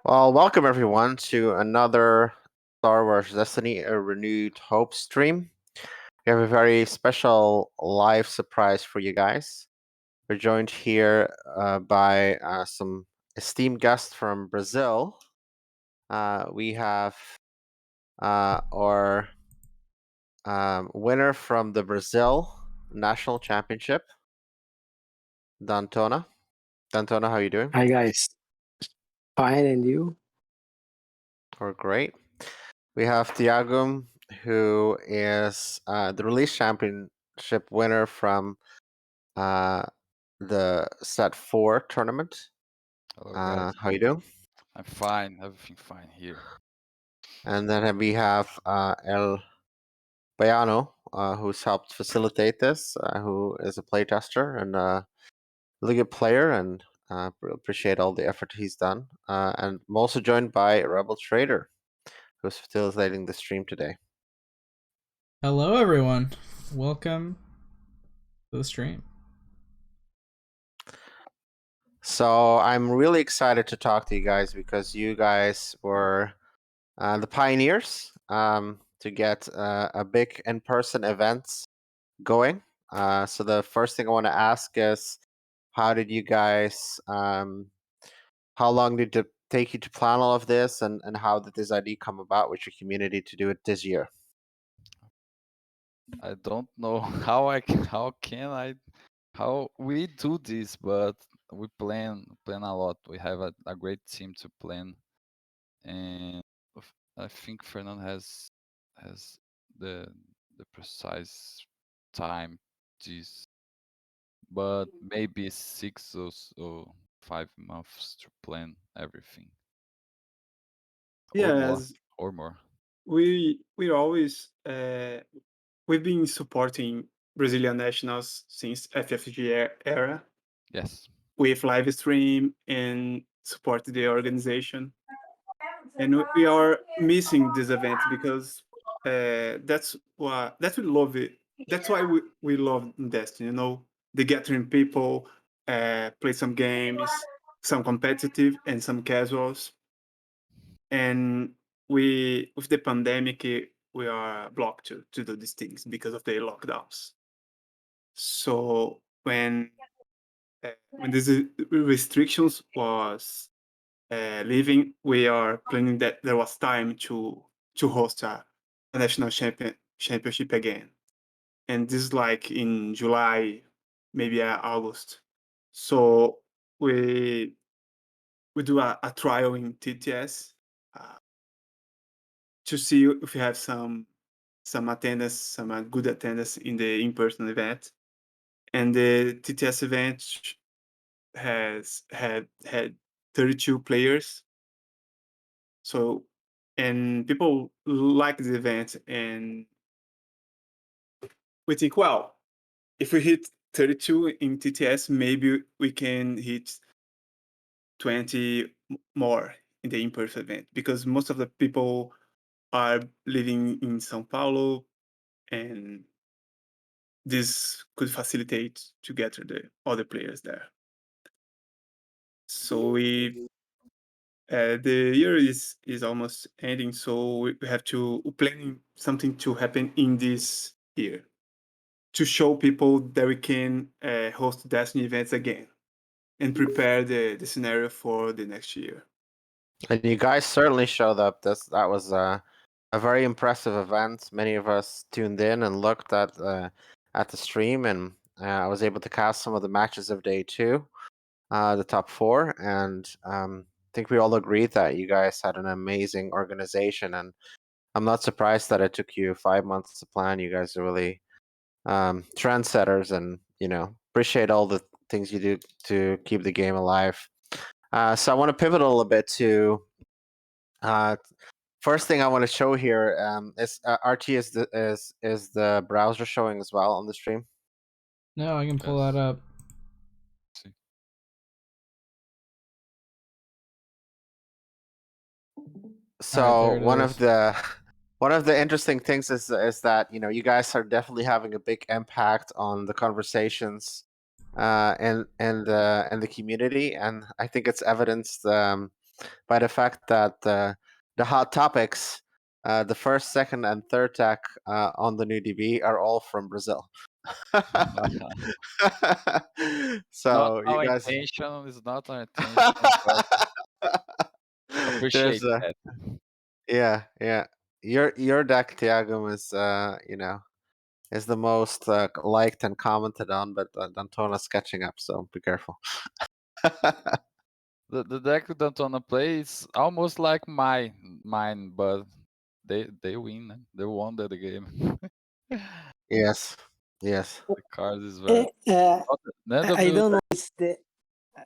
Well, welcome everyone to another Star Wars Destiny: A Renewed Hope stream. We have a very special live surprise for you guys. We're joined here by some esteemed guests from Brazil. We have our winner from the Brazil National Championship, Dantona. Dantona, how are you doing? Hi guys, fine, and you? We're great. We have Tiago, who is the release championship winner from the Set 4 tournament. Hello, guys. How you doing? I'm fine. Everything fine here. And then we have El Bayano, who's helped facilitate this, who is a playtester and a really good player, and appreciate all the effort he's done. And I'm also joined by Rebel Trader, who's facilitating the stream today. Hello, everyone. Welcome to the stream. So I'm really excited to talk to you guys because you guys were the pioneers to get a big in-person event going. So the first thing I want to ask is, how did you guys? How long did it take you to plan all of this, and how did this idea come about with your community to do it this year? I don't know how we do this, but we plan a lot. We have a great team to plan, and I think Fernando has the precise time this, but maybe 5 months to plan everything. Yes, or more. we always we've been supporting Brazilian nationals since FFG era Yes. with live stream and support the organization. And we are missing this event because that's we love it. That's why we love Destiny. The gathering people, play some games, some competitive and some casuals. And we with the pandemic we are blocked to do these things because of the lockdowns. So when these restrictions was leaving, we are planning that there was time to host a national championship again, and this is like in July, maybe August. So we do a trial in TTS to see if we have some attendance, some good attendance in the in-person event. And the TTS event has had 32 players. So, and people like the event, and we think, well, if we hit 32 in TTS, maybe we can hit 20 more in the in-person event, because most of the people are living in São Paulo, and this could facilitate to get the other players there. So the year is almost ending, so we have to plan something to happen in this year to show people that we can host Destiny events again and prepare the scenario for the next year. And you guys certainly showed up. That was a very impressive event. Many of us tuned in and looked at the stream, and I was able to cast some of the matches of day 2, the top 4, and I think we all agreed that you guys had an amazing organization. And I'm not surprised that it took you 5 months to plan. You guys are really trendsetters, and appreciate all the things you do to keep the game alive. So I want to pivot a little bit to first thing I want to show here is RT is the browser showing as well on the stream? No, I can pull that up. See. So right, one of the interesting things is that you guys are definitely having a big impact on the conversations and the community, and I think it's evidenced by the fact that the hot topics, the first, second, and third deck on the new DB are all from Brazil. Not So you our guys, intention. It's not our intention, but appreciate there's that. yeah. Your deck, Tiago, is is the most liked and commented on, but Dantona's catching up, so be careful. The deck that Dantona plays almost like mine, but they win. They won the game. Yes. The card is very. None of I you. don't know.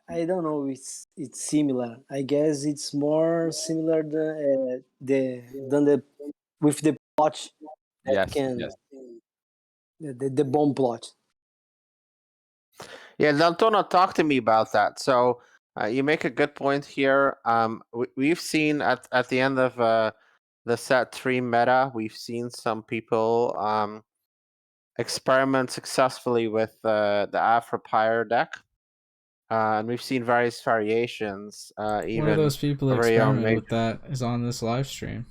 I don't know. It's similar. I guess it's more similar than the with the plot that Yes, can yes. the bomb plot. Yeah, Dantona, talk to me about that. So you make a good point here. We've seen at the end of the set 3 meta, we've seen some people experiment successfully with the Afro Pyre deck. And we've seen various variations. Even One of those people our very own experimented with that is on this live stream.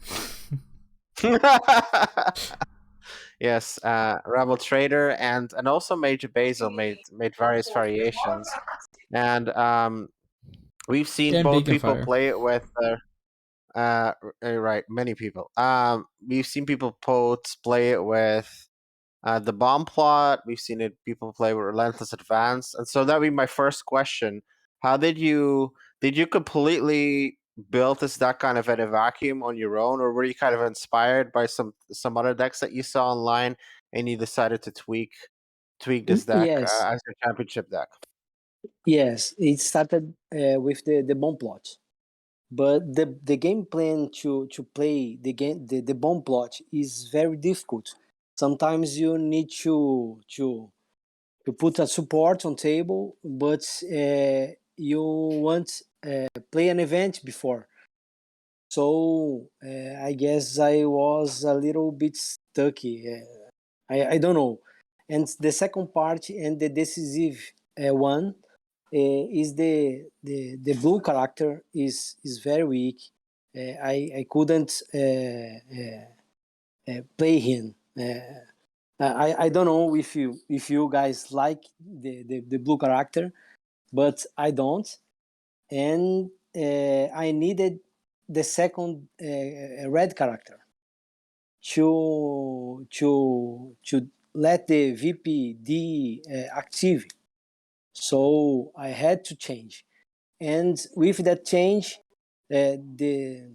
Yes, Rebel Trader and also Major Basil made various variations, and we've seen And both Beacon people Fire. play it with right, many people. We've seen people play it with the bomb plot. We've seen it people play with Relentless Advance, and so that'd be my first question. How did you completely build this deck kind of in a vacuum on your own, or were you kind of inspired by some other decks that you saw online, and you decided to tweak this deck Yes, as your championship deck? yes. It started with the bomb plot, but the game plan to play the bomb plot is very difficult. Sometimes you need to put a support on table, but you want play an event before. So I guess I was a little bit stuck. I don't know. And the second part and the decisive one is the blue character is very weak. I couldn't play him. I don't know if you guys like the blue character, but I don't. And I needed the second red character to let the VPD active. So I had to change, and with that change, the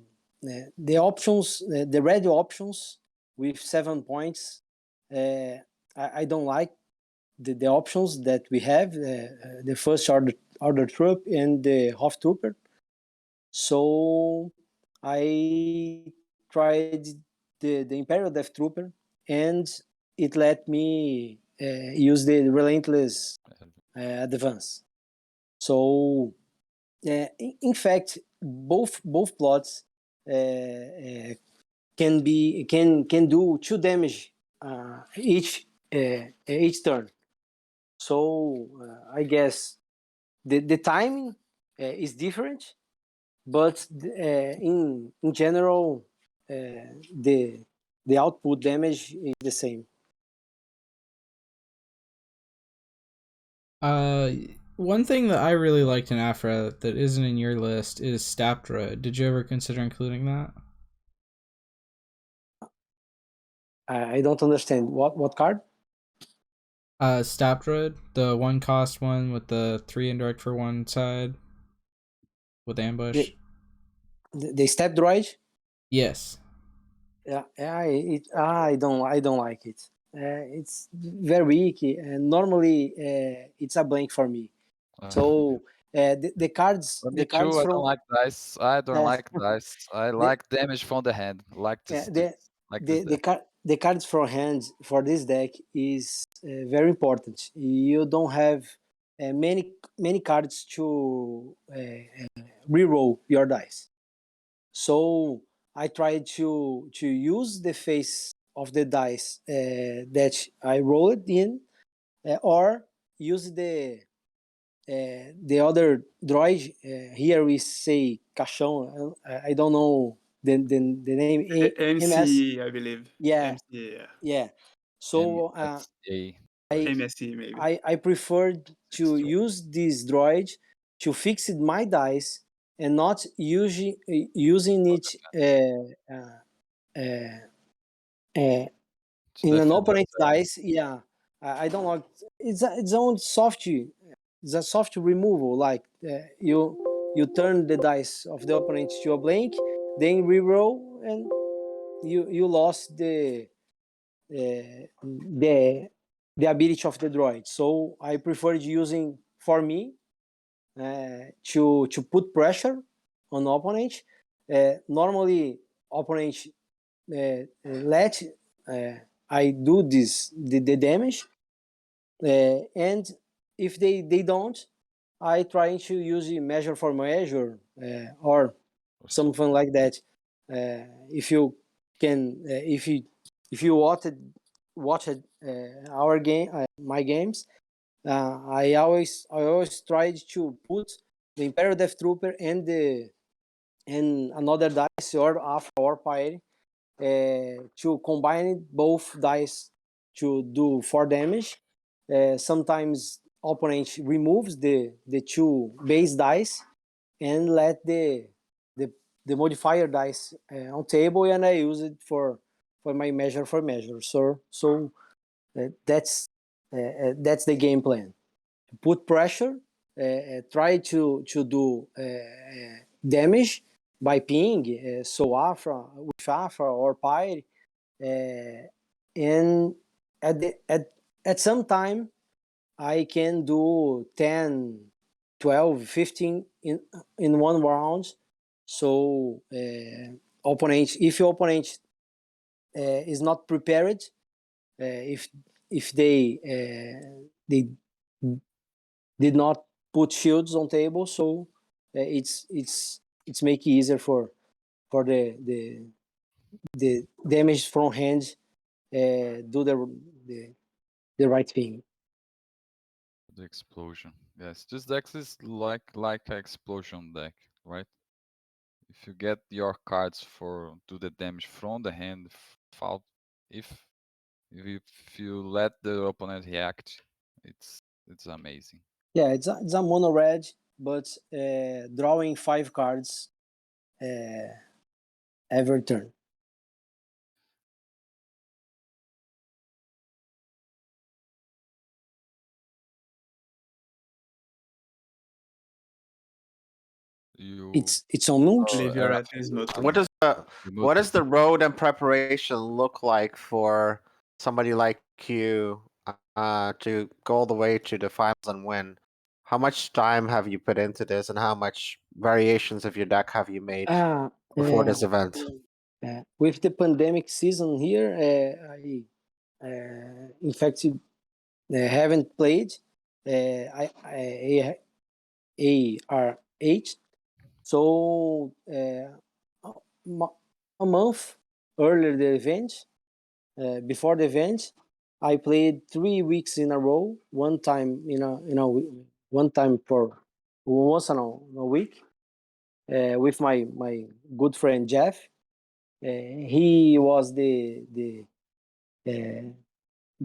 options, the red options with 7 points, I don't like the options that we have, the first order troop and the Hof trooper. So I tried the Imperial Death Trooper, and it let me use the Relentless Advance. So, in fact, both plots can do 2 damage each turn. So I guess the timing is different, but in general, the output damage is the same. One thing that I really liked in Afra that isn't in your list is Stapdra. Did you ever consider including that? I don't understand what card. Stapdra, the 1-cost one with the 3 indirect for one side with ambush. The step droid. Yes. Yeah, I don't like it. It's very weak, and normally it's a blank for me. So the cards Me too. I don't from like dice. I don't uh, like dice. I the like damage from the hand. Like yeah, this deck. the cards from hand for this deck is very important. You don't have many cards to reroll your dice. So I tried to use the face of the dice that I rolled in, or use the other droid, here we say caixão. I don't know the name. MS. MC, I believe. Yeah, MC, yeah. yeah. So MSA. MSC, maybe. I preferred to Extra. use this droid to fix my dice and not using it To in an defend opponent's yourself. dice. Yeah, I don't like. It's own soft. It's a soft removal. Like you turn the dice of the opponent to a blank, then reroll, and you lost the ability of the droid. So I preferred using for me to put pressure on opponent. Normally, opponent let I do the damage, and if they don't, I try to use a measure for measure or something like that. If you can, if you watched our game, my games, I always tried to put the Imperial Death Trooper and another dice or Alpha or Pyre to combine both dice to do 4 damage. Sometimes opponent removes the two base dice and let the modifier dice on table, and I use it for my measure for measure. So that's the game plan. Put pressure, try to do damage by ping, so Afra with Afra or Pyre, and at some time I can do 10, 12, 15 in one round. So opponent, if your opponent is not prepared, if they did not put shields on table, so it's make it easier for the damage from hand do the right thing. The explosion. Yes, this deck is like an explosion deck, right? If you get your cards for do the damage from the hand, fault. If you let the opponent react, it's amazing. Yeah, it's a mono red, but drawing 5 cards every turn. It's on mute. I believe you're I right. It's muted. What does the road and preparation look like for somebody like you to go all the way to the finals and win? How much time have you put into this, and how much variations of your deck have you made before this event? With the pandemic season here, I in fact haven't played AR8. So a month earlier the event, before the event, I played 3 weeks in a row. One time one time for once in a week with my good friend Jeff. He was the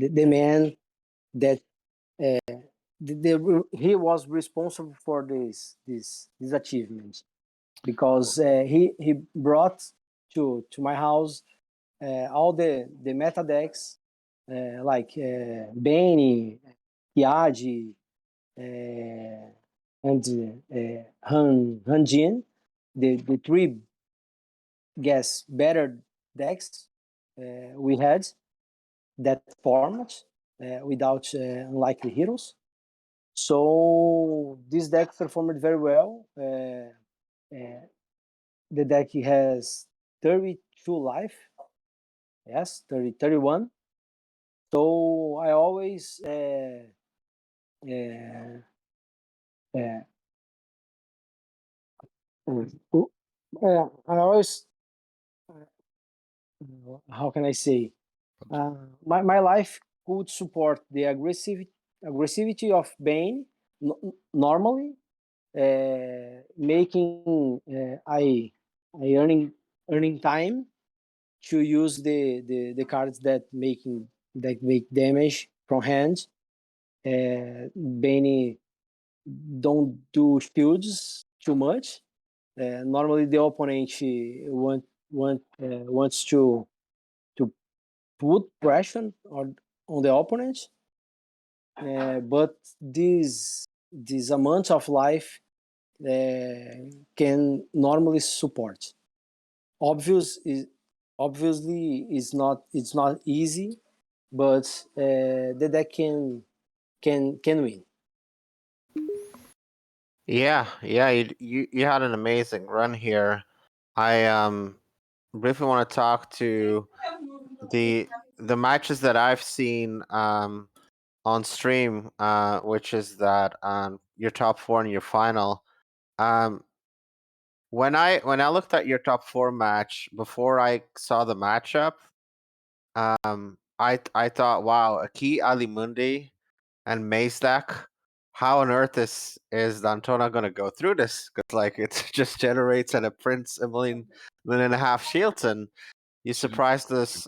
man that he was responsible for this achievement, because he brought to my house all the meta decks like Bane, Kiaji, and Hanjin, the 3 guess better decks we had that format without unlikely heroes. So this deck performed very well. The deck has 32 life. Yes, 31. So I always I always how can I say my life could support the aggressivity of Bane normally making I earning time to use the cards that make damage from hand. Benny don't do shields too much. Normally, the opponent wants to put pressure on the opponent, but this amount of life can normally support. Obviously it's not easy, but the deck can win. Yeah, you had an amazing run here. I briefly want to talk to the matches that I've seen on stream, which is that your top four and your final. Um, when I looked at your top four match before I saw the matchup, I thought, wow, Aki Alimundi and Mazdak, how on earth is Dantona gonna go through this? Because like it just generates and it prints a million and a half shields, and you surprised us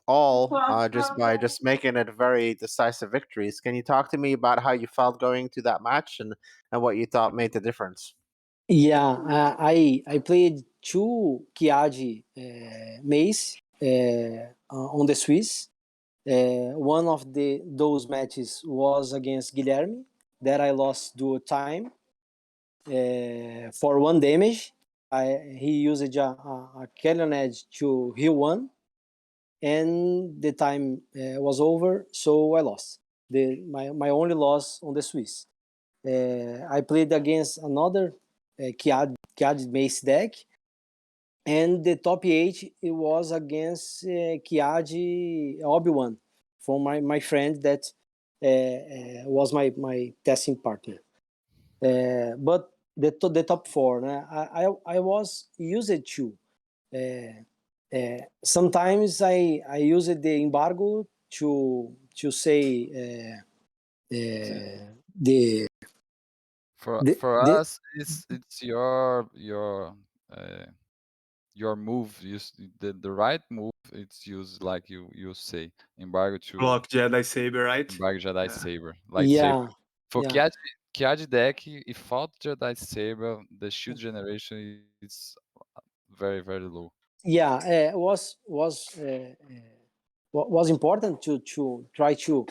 all just by just making it very decisive victories. Can you talk to me about how you felt going to that match and what you thought made the difference? Yeah, I played two Chiagi Mace on the Swiss. One of those matches was against Guilherme, that I lost dual time for 1 damage. He used a Kellyan Edge to heal 1, and the time was over, so I lost. My only loss on the Swiss. I played against another Kiad Mace deck, and the top 8 it was against Kiad Obi-Wan from my friend that was my testing partner. But the top 4, I was used to. Sometimes I used the embargo to say the For the us, it's your move. The right move. It's used like you say embargo to Block Jedi Saber, right? embargo Jedi Yeah. Saber, lightsaber. yeah For yeah Kiad deck, if fault Jedi Saber, the shield generation is very very low. yeah was important to try to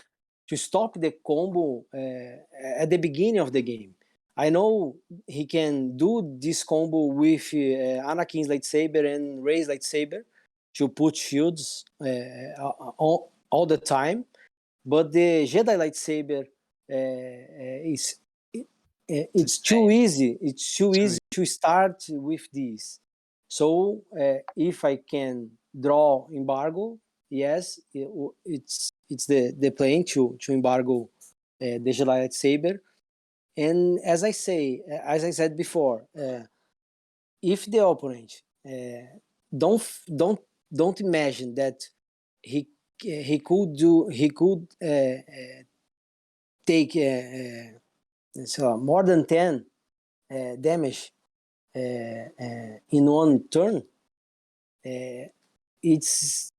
stop the combo at the beginning of the game. I know he can do this combo with Anakin's lightsaber and Rey's lightsaber to put shields all the time, but the Jedi lightsaber is it's too easy. It's too Too easy to start with this. So if I can draw embargo, yes, it's the plan to embargo the Jedi lightsaber. And as I said before, if the opponent don't don't imagine that he could take so more than 10 damage in 1 turn, it's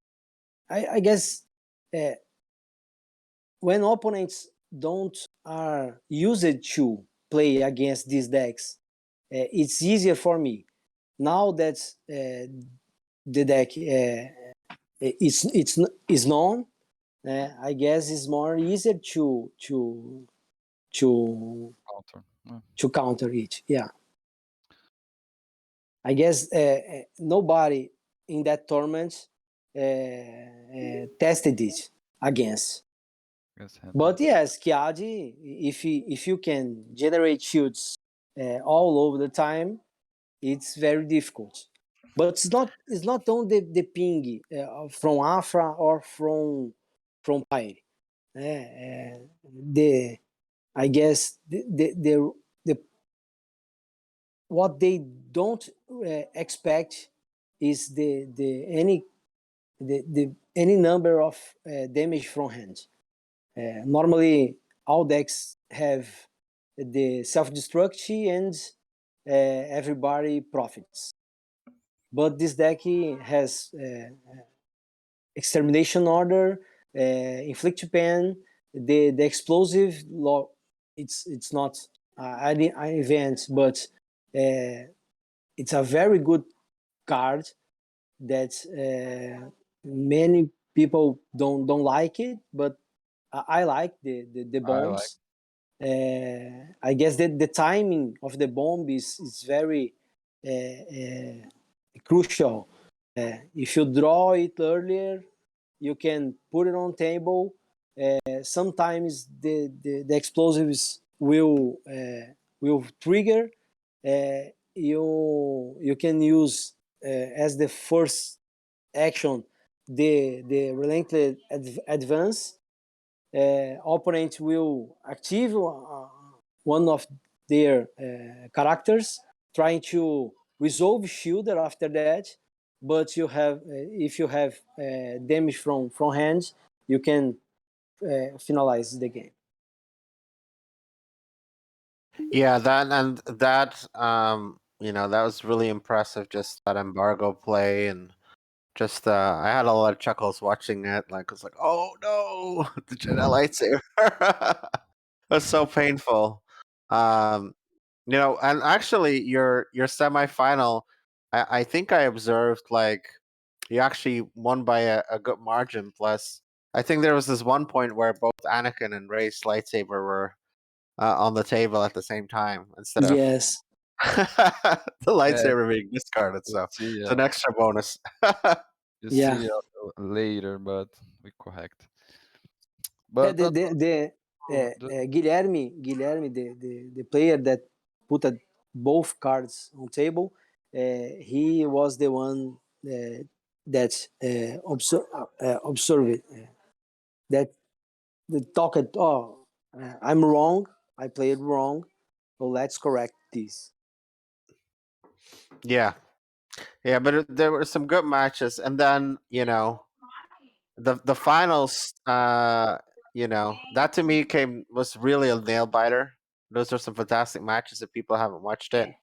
I guess when opponents don't are used to play against these decks, it's easier for me. Now that the deck is known, I guess it's more easier to counter. Yeah. to counter it. Yeah, I guess nobody in that tournament tested it against. Against Hathor. But yes, Kiadi, if you can generate shields all over the time, it's very difficult. But it's not on the ping from Afra or from Pyre. The I guess the what they don't expect is any number of damage from hand. Normally, all decks have the self-destruct and everybody profits. But this deck has extermination order, inflict pen, the explosive law. It's not an event, but it's a very good card that many people don't like it, but I like the bombs. I guess that the timing of the bomb is very crucial. If you draw it earlier, you can put it on table. Sometimes the explosives will trigger. You can use as the first action the relentless advance. Opponent will active one of their characters, trying to resolve shielder after that. But you have, if you have damage from hand, you can finalize the game. Yeah, that that was really impressive. Just that embargo play, and just I had a lot of chuckles watching it. Like, it's like, oh no, the Jedi lightsaber. That's so painful. And actually, your semifinal, I think I observed, like, you actually won by a good margin. Plus, I think there was this one point where both Anakin and Rey's lightsaber were on the table at the same time instead of Yes. the lightsaber being discarded. You So see, it's an extra bonus. you Yeah. see later, but we correct. The But that was Guilherme, the player that put both cards on table, he was the one that observed it, that talked. Oh, I'm wrong. I played wrong. So let's correct this. Yeah, yeah, but there were some good matches, and then the finals. That to me was really a nail biter. Those are some fantastic matches. If people haven't watched it,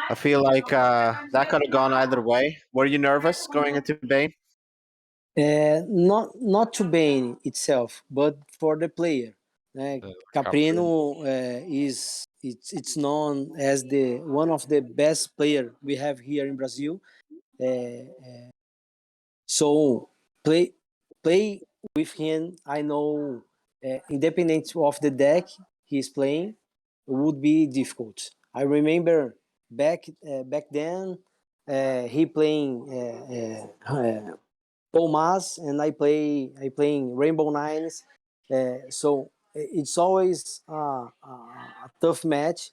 I feel like that could have gone either way. Were you nervous going into Bane? Not to Bane itself, but for the player. Caprino it's known as the one of the best player we have here in Brazil. So play with him. I know, independent of the deck he's playing, would be difficult. I remember back then, he playing Palmas, and I playing Rainbow Nines. So it's always a tough match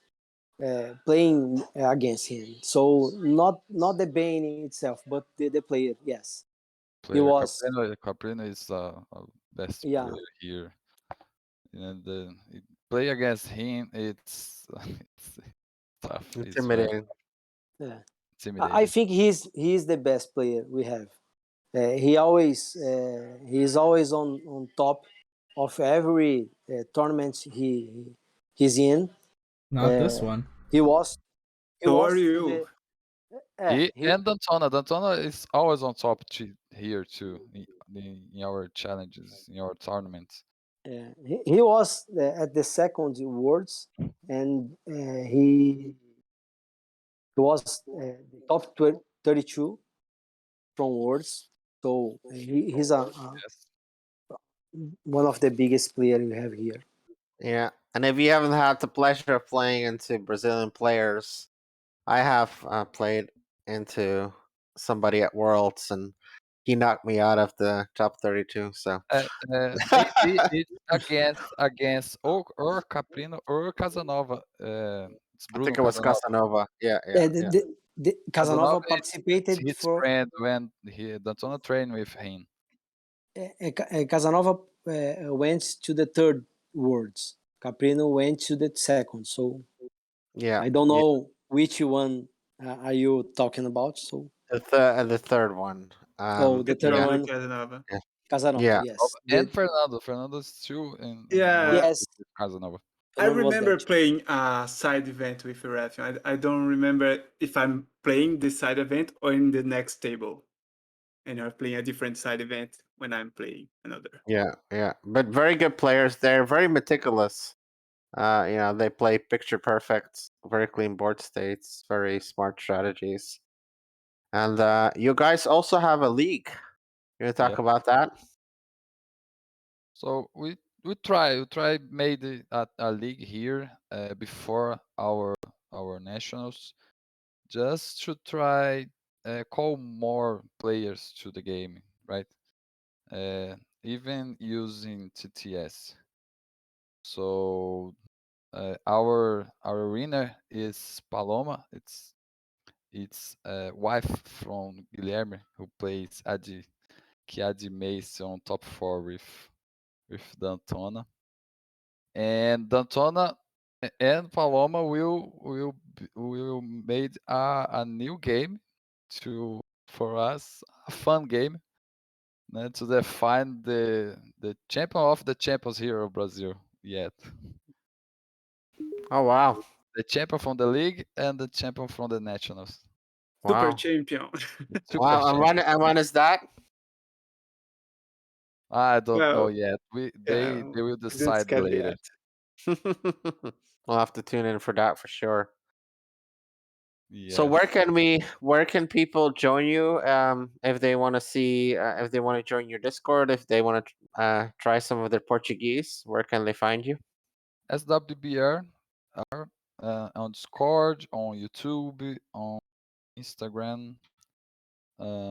playing against him. So not the Bane itself, but the player. Yes, he player was. Caprino is best Yeah, player here, and play against him. It's it's tough. It's very Intimidating. yeah. I intimidating. think he's the best player we have. He's always on top of every tournament he's in. Not this Uh, one. he was he So are was to you? the He he and Dantona. Dantona is always on top here too in our challenges, in our tournaments. he was at the second words, and he was the top 32 from words. So he's a Yes, one of the biggest player we have here. Yeah, and if you haven't had the pleasure of playing into Brazilian players, I have played into somebody at Worlds, and he knocked me out of the top 32. So maybe it's against or Caprino or Casanova. It's I Bruno think it was Casanova. Casanova. Yeah, Uh, yeah, the, yeah. Casanova Casanova it's participated his for friend when Dantona trained with him. Casanova went to the third words. Caprino went to the second. So Yeah, I don't yeah. know which one are you talking about. So The third one. the third Yeah, one, Casanova. yeah, Casanova. yeah. Yes, And Fernando. Fernando's too in work Yeah, yes. with Casanova. I one was remember that. playing a side event with Ref. I don't remember if I'm playing the side event or in the next table. And you're playing a different side event when I'm playing another. Yeah. But very good players. They're very meticulous. They play picture perfect, very clean board states, very smart strategies. And you guys also have a league. You want to talk Yeah. about that? So we made a league here before our nationals, just to try call more players to the game, right? Even using TTS. So our winner is Paloma. It's wife from Guilherme, who plays Kiadi Mace on top 4 with Dantona. And Dantona and Paloma will made a new game for us, a fun game, to define the champion of the champions here of Brazil yet. Oh wow, The champion from the league and the champion from the nationals. Super wow, champion. Super wow! And champion. when is that? I don't know Well, yet. yeah, They will didn't decide schedule later. yet. We'll have to tune in for that for sure. So Yes. where can people join you if they want to see if they want to join your Discord, if they want to try some of their Portuguese, where can they find you? SWDBR are on Discord, on YouTube, on Instagram, on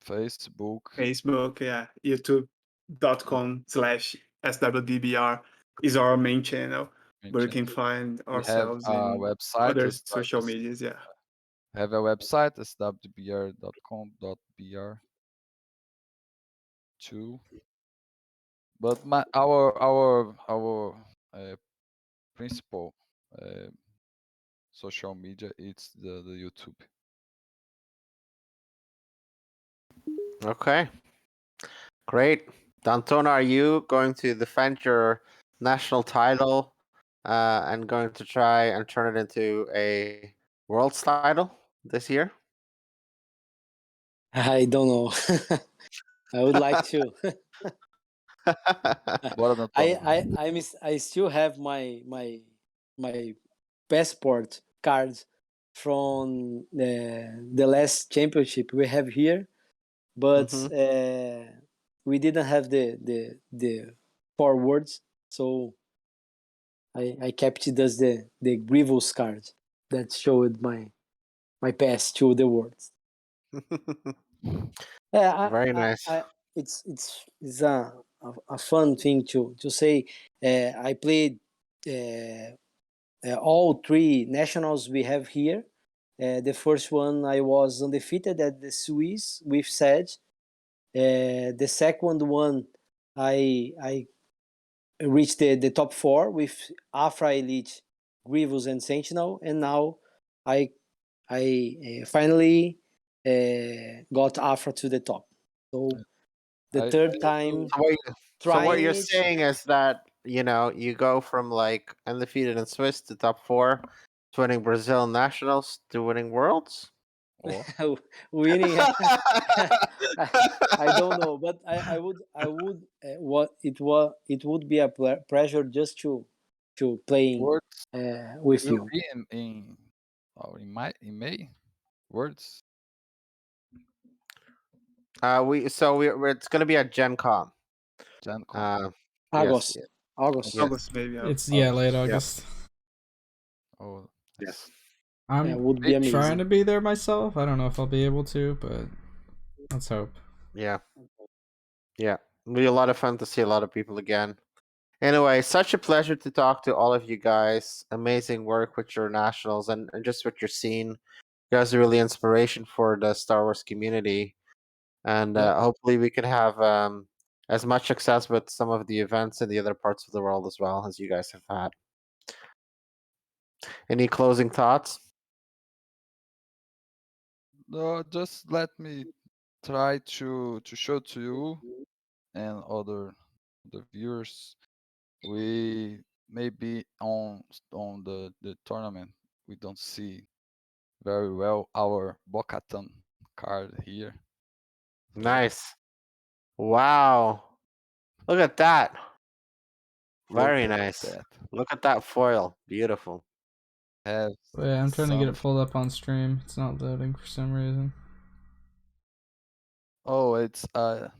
Facebook. Facebook, yeah, youtube.com/SWDBR is our main channel and where you chan- can find We have ourselves a in website. other social medias. Yeah. Have a website, swdbr.com.br too. But our principal uh, social media, it's the YouTube. Okay, great. Dantona, are you going to defend your national title and going to try and turn it into a world's title this year? I don't know. I would like to. Bora, Dantona. I still have my passport card from the last championship we have here, but Hmm. we didn't have the forwards, so I kept it as the Grievous card that showed my pass to the worlds. Yeah, Very nice. it's a fun thing to say. I played all three nationals we have here. The first one I was undefeated at the Swiss with Sedge. The second one I reached the top 4 with Afra Elite, Grievous, and Sentinel, and now I finally got Afra to the top. So the I third also time So what trying you're it. saying is that you go from like undefeated in Swiss to top 4, to winning Brazil nationals to winning worlds. oh, Winning. I don't know, but I would it would be a pleasure just to playing words with will you. be in May. Words. It's gonna be at Gen Con. GenCon. Yes, August, August. yes, August, maybe. It's late August. yeah, August. Oh, I yes. see. I'm Would be Maybe. trying amazing. to be there myself. I don't know if I'll be able to, but let's hope. Yeah, yeah. It'll be a lot of fun to see a lot of people again. Anyway, such a pleasure to talk to all of you guys. Amazing work with your nationals and just what you're seeing. You guys are really inspiration for the Star Wars community. And Yeah. hopefully we can have as much success with some of the events in the other parts of the world as well as you guys have had. Any closing thoughts? No, just let me try to show to you and other the viewers. We maybe on the tournament we don't see very well our Bocatan card here. So Nice. Wow. Look at that. look Very at nice. that. Look at that foil. Beautiful. Have Wait, I'm trying to get it some. pulled up on stream. It's not loading for some reason. Oh, it's the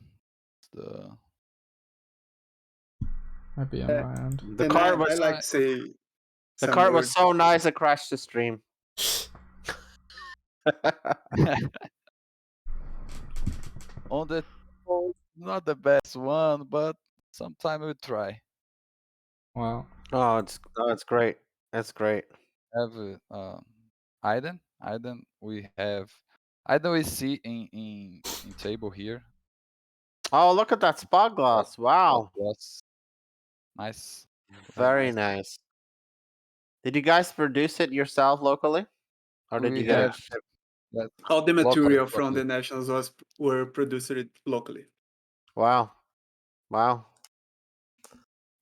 Might be on Uh, my end. The and card I was like to say the some card was words. so nice it crashed the stream. on the table, not the best one, but sometime we try. Wow. it's great. That's great. Have Aiden. Aiden, we have. Aiden we see in table here. Oh, look at that spot That gloss. that Wow. was nice, very Very nice. nice. Did you guys produce it yourself locally? Or did you We get it Yeah, have shipped? that all the locally, material from locally. the nationals were produced locally. Wow. Wow.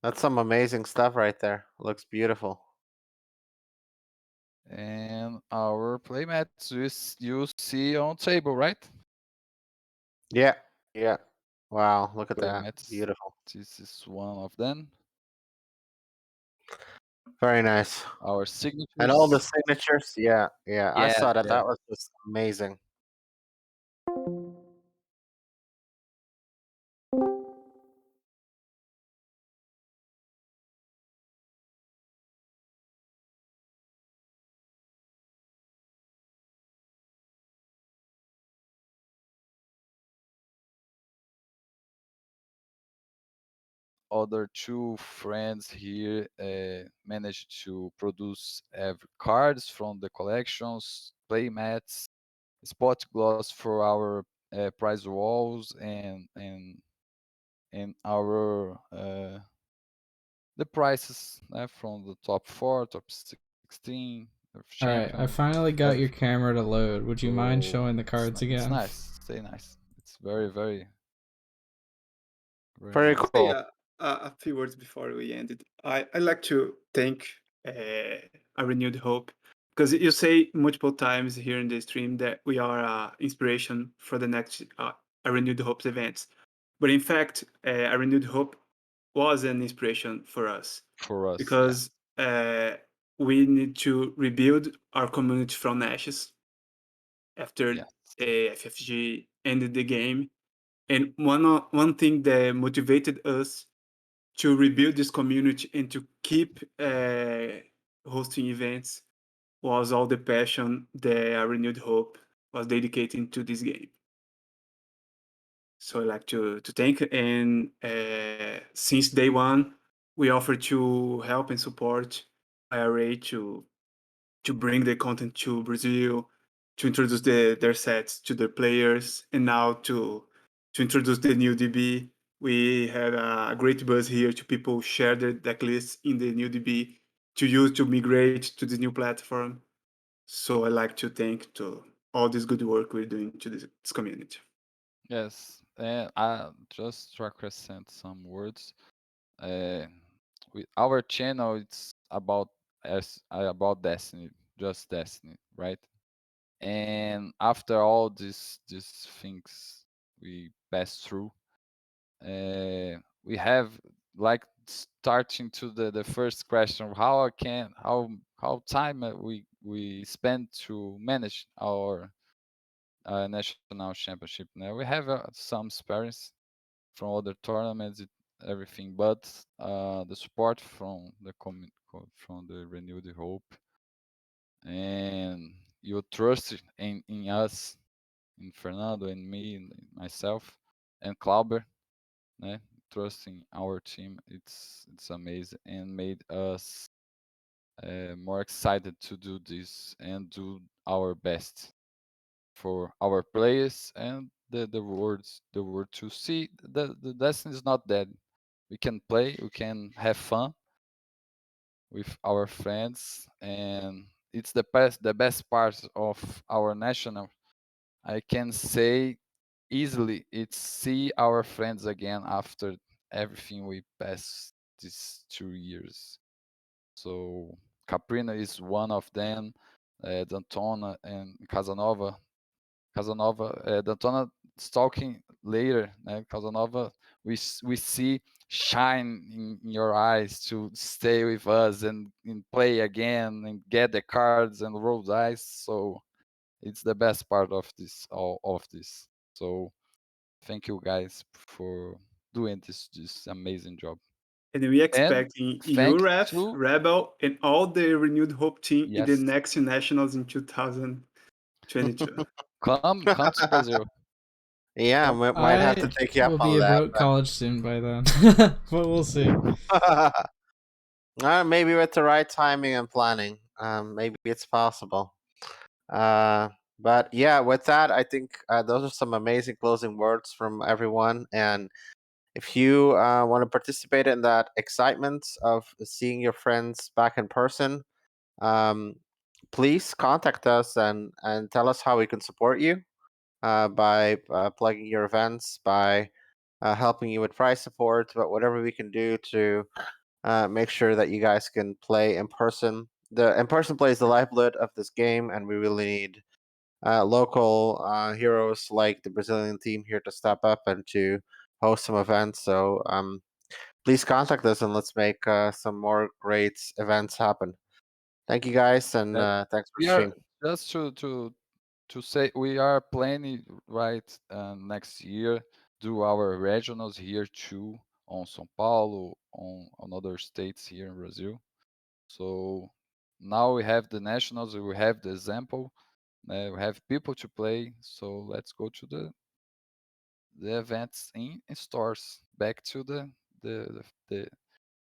That's some amazing stuff right there. Looks beautiful. And our playmats you see on table, right? Yeah. Yeah. Wow. Look at that. Playmats. Beautiful. This is one of them. Very nice. Our And all the signatures. signatures. Yeah. Yeah. I Yeah, saw that. yeah. That was just amazing. Other two friends here managed to produce every cards from the collections, playmats, spot gloss for our prize walls, and our the prices from the top 4, top 16 of Alright, I champion, finally got your everything. camera to load. Would you mind So showing the cards it's again? nice, stay nice. It's very, very, very Very nice. Say cool. a few words before we end it. I like to thank a renewed hope because you say multiple times here in the stream that we are inspiration for the next a renewed hopes events, but in fact, a renewed hope was an inspiration for us For us, yeah. because we need to rebuild our community from ashes after Yeah. FFG ended the game. And one thing that motivated us to rebuild this community and to keep hosting events was all the passion that a renewed hope was dedicating to this game. So I like to thank, and since day one, we offer to help and support IRA to bring the content to Brazil, to introduce their sets to their players, and now to introduce the new DB. We had a great buzz here to people share their deck lists in the new DB to use to migrate to this new platform. So I like to thank to all this good work we're doing to this community. Yes, and I just to accent some words. Uh, our channel it's about Destiny, just Destiny, right? And after all these things we passed through, we have like starting to the first question: how I can how time we spend to manage our national championship. Now we have some experience from other tournaments, everything, but the support from from the renewed hope and your trust in us, in Fernando and me and myself and Clauber, né? Trusting our team, it's amazing and made us more excited to do this and do our best for our players and the world to see the Destiny is not dead. We can play, we can have fun with our friends, and it's the best part of our national. I can say easily it's see our friends again after everything we passed these 2 years. So Caprina is one of them. Dantona and Casanova. Dantona is talking later. Casanova, we see shine in your eyes to stay with us and play again and get the cards and roll dice. So it's the best part of this, all of this. So thank you guys for doing this amazing job. And we And expecting you, thanks Ref, to Rebel, and all the Renewed Hope team in the yes, next nationals in 2022. come to Brazil. Yeah, Come. we might have to I take you up will be on a that. broke college student by then, but we'll see. Maybe with the right timing and planning, maybe it's possible. But yeah, with that, I think those are some amazing closing words from everyone. And if you want to participate in that excitement of seeing your friends back in person, please contact us and tell us how we can support you by plugging your events, by helping you with price support, but whatever we can do to make sure that you guys can play in person. The in-person play is the lifeblood of this game, and we really need local heroes like the Brazilian team here to step up and to host some events. So please contact us and let's make some more great events happen. Thank you guys, and That thanks for we the are stream. just to say we are planning right next year do our regionals here too on São Paulo on other states here in Brazil. So now we have the nationals, we have the example, we have people to play. So let's go to the events in stores. Back to the the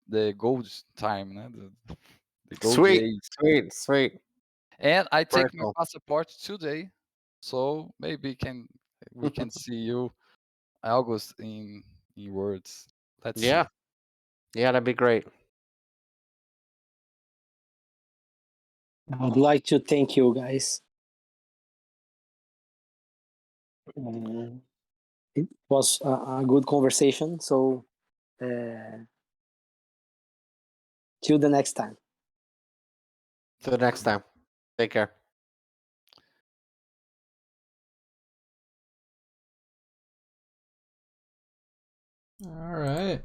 the gold time, the gold Sweet, age. sweet. And I Very take my cool. passport today, so maybe we can see you, August, in words. Let's see. Yeah, yeah, that'd be great. I would like to thank you guys. It was a good conversation. So, till the next time. Till the next time. Take care. All right.